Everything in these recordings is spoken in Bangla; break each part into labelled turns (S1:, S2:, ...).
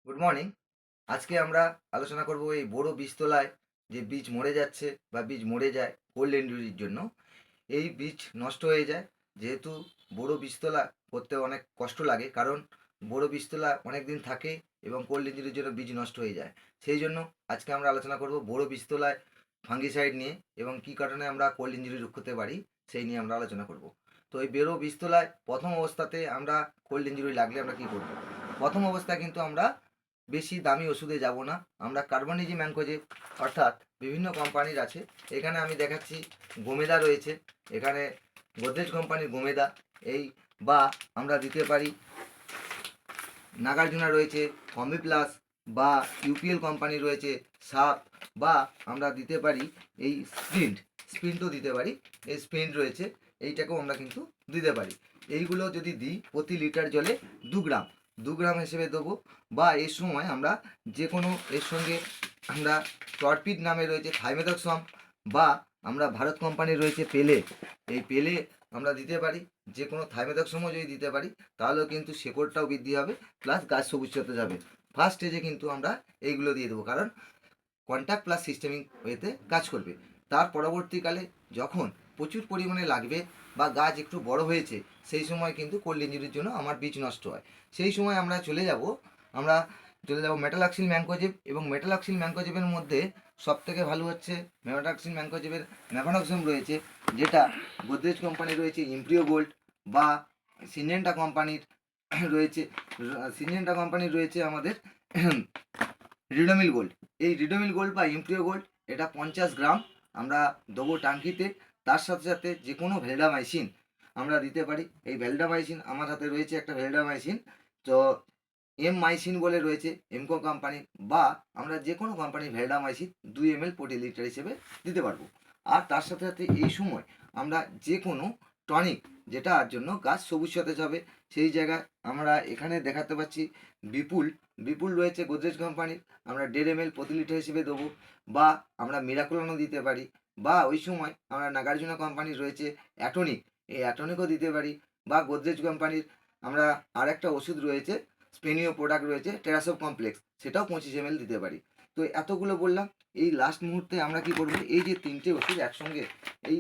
S1: Good morning. আজকে আমরা আলোচনা করব এই বড় বীজতলায় যে বীজ মরে যাচ্ছে বা বীজ মরে যায় কোল্ড ইনজুরির জন্য। এই বীজ নষ্ট হয়ে যায় যেহেতু বড় বীজতলা করতে অনেক কষ্ট লাগে, কারণ বড় বীজতলা অনেক দিন থাকে এবং কোল্ড ইনজুরির জন্য বীজ নষ্ট হয়ে যায়। সেই জন্য আজকে আমরা আলোচনা করব বড় বীজতলায় ফাঙ্গিসাইড নিয়ে এবং কী কারণে আমরা কোল্ড ইনজুরি রোধ করতে পারি সেই নিয়ে আমরা আলোচনা করব। তো এই বড় বীজতলায় প্রথম অবস্থাতে আমরা কোল্ড ইনজুরি লাগলে আমরা কী করব? প্রথম অবস্থায় কিন্তু আমরা বেশি দামি ওষুধে যাব না। আমরা কার্বনিজি ম্যানকোজেব অর্থাৎ বিভিন্ন কোম্পানির আছে। এখানে আমি দেখাচ্ছি গোমেদা রয়েছে, এখানে গোদরেজ কোম্পানির গোমেদা, এই বা আমরা দিতে পারি নাগার্জুনা রয়েছে কম্বি প্লাস, বা ইউপিএল কোম্পানি রয়েছে সাপ, বা আমরা দিতে পারি এই স্প্রিন্টও দিতে পারি। এই স্প্রিন্ট রয়েছে, এইটাকেও আমরা কিন্তু দিতে পারি। এইগুলো যদি দিই প্রতি লিটার জলে 2 গ্রাম 2 গ্রাম হিসেবে দেবো। বা এর সময় আমরা যে কোনো এর সঙ্গে আমরা টর্পিড নামে রয়েছে থাইমেথক্সম, বা আমরা ভারত কোম্পানির রয়েছে পেলে, এই পেলে আমরা দিতে পারি। যে কোনো থাইমেথক্সমও যদি দিতে পারি তাহলেও কিন্তু শেকড়টাও বৃদ্ধি হবে, প্লাস গাছ সবুজ হতে যাবে। ফার্স্ট স্টেজে কিন্তু আমরা এইগুলো দিয়ে দেবো, কারণ কন্ট্যাক্ট প্লাস সিস্টেমিক ওয়েতে কাজ করবে। তার পরবর্তীকালে যখন প্রচুর পরিমাণে লাগবে বা গাছ একটু বড় হয়েছে, সেই সময় কিন্তু কোল্ড ইঞ্জুরির জন্য আমার বীজ নষ্ট হয়। সেই সময় আমরা চলে যাব মেটালক্সিল ম্যানকোজেব, এবং মেটালক্সিল ম্যানকোজেবের মধ্যে সবথেকে ভালো হচ্ছে মেটালক্সিল ম্যানকোজেবের ম্যাভানক্সম রয়েছে, যেটা গোদরেজ কোম্পানির রয়েছে ইমপ্রিও গোল্ড, বা সিনজেন্টা কোম্পানির রয়েছে আমাদের রিডোমিল গোল্ড। এই রিডোমিল গোল্ড বা ইমপ্রিও গোল্ড, এটা 50 গ্রাম আমরা দেবো টাঙ্কিতে। তার সাথে সাথে যে কোনো ভ্যালডামাইসিন আমরা দিতে পারি। এই ভ্যালডামাইসিন আমার হাতে রয়েছে একটা ভ্যালডামাইসিন, তো এম মাইসিন বলে রয়েছে এমকো কোম্পানির, বা আমরা যে কোনো কোম্পানির ভ্যালডামাইসিন 2 ml প্রতি লিটার হিসেবে দিতে পারবো। আর তার সাথে সাথে এই সময় আমরা যে কোনো টনিক, যেটার জন্য গাছ সবুজ সতেজ হবে, সেই জায়গায় আমরা এখানে দেখাতে পাচ্ছি বিপুল রয়েছে গোদরেজ কোম্পানির, আমরা 1.5 ml প্রতি লিটার হিসেবে দেবো। বা আমরা মিরাকলনও দিতে পারি, বা ওই সময় আমরা নাগার্জুনা কোম্পানির রয়েছে অ্যাটনিক, এই অ্যাটনিকও দিতে পারি। বা গোদরেজ কোম্পানির আমরা আর একটা ওষুধ রয়েছে, স্পেনীয় প্রোডাক্ট রয়েছে টেরাসোপ কমপ্লেক্স, সেটাও 25 ml দিতে পারি। তো এতগুলো বললাম। এই লাস্ট মুহূর্তে আমরা কি করবো, এই যে তিনটে ওষুধ একসঙ্গে, এই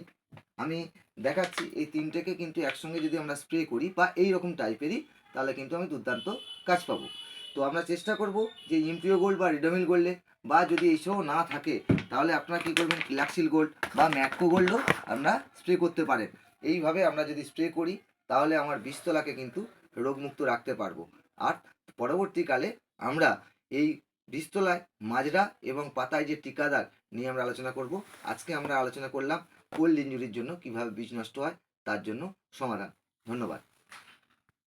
S1: আমি দেখাচ্ছি, এই তিনটেকে কিন্তু একসঙ্গে যদি আমরা স্প্রে করি বা এই রকম টাইপেরই, তাহলে কিন্তু আমি দুর্দান্ত কাজ পাবো। তো আমরা চেষ্টা করব যে ইমপ্রিও গোল্ড বা রিডোমিল গোল্ডে, বা যদি এইসবও না থাকে তাহলে আপনারা কী করবেন, ক্লাক্সিল গোল্ড বা ম্যাটকো গোল্ডও আমরা স্প্রে করতে পারেন। এইভাবে আমরা যদি স্প্রে করি তাহলে আমার বীজতলাকে কিন্তু রোগমুক্ত রাখতে পারবো। আর পরবর্তীকালে আমরা এই বীজতলায় মাজরা এবং পাতায় যে টিকাদার নিয়ে আমরা আলোচনা করব। আজকে আমরা আলোচনা করলাম কোল্ড ইনজুরির জন্য কিভাবে বীজ নষ্ট হয় তার জন্য সমাধান। ধন্যবাদ।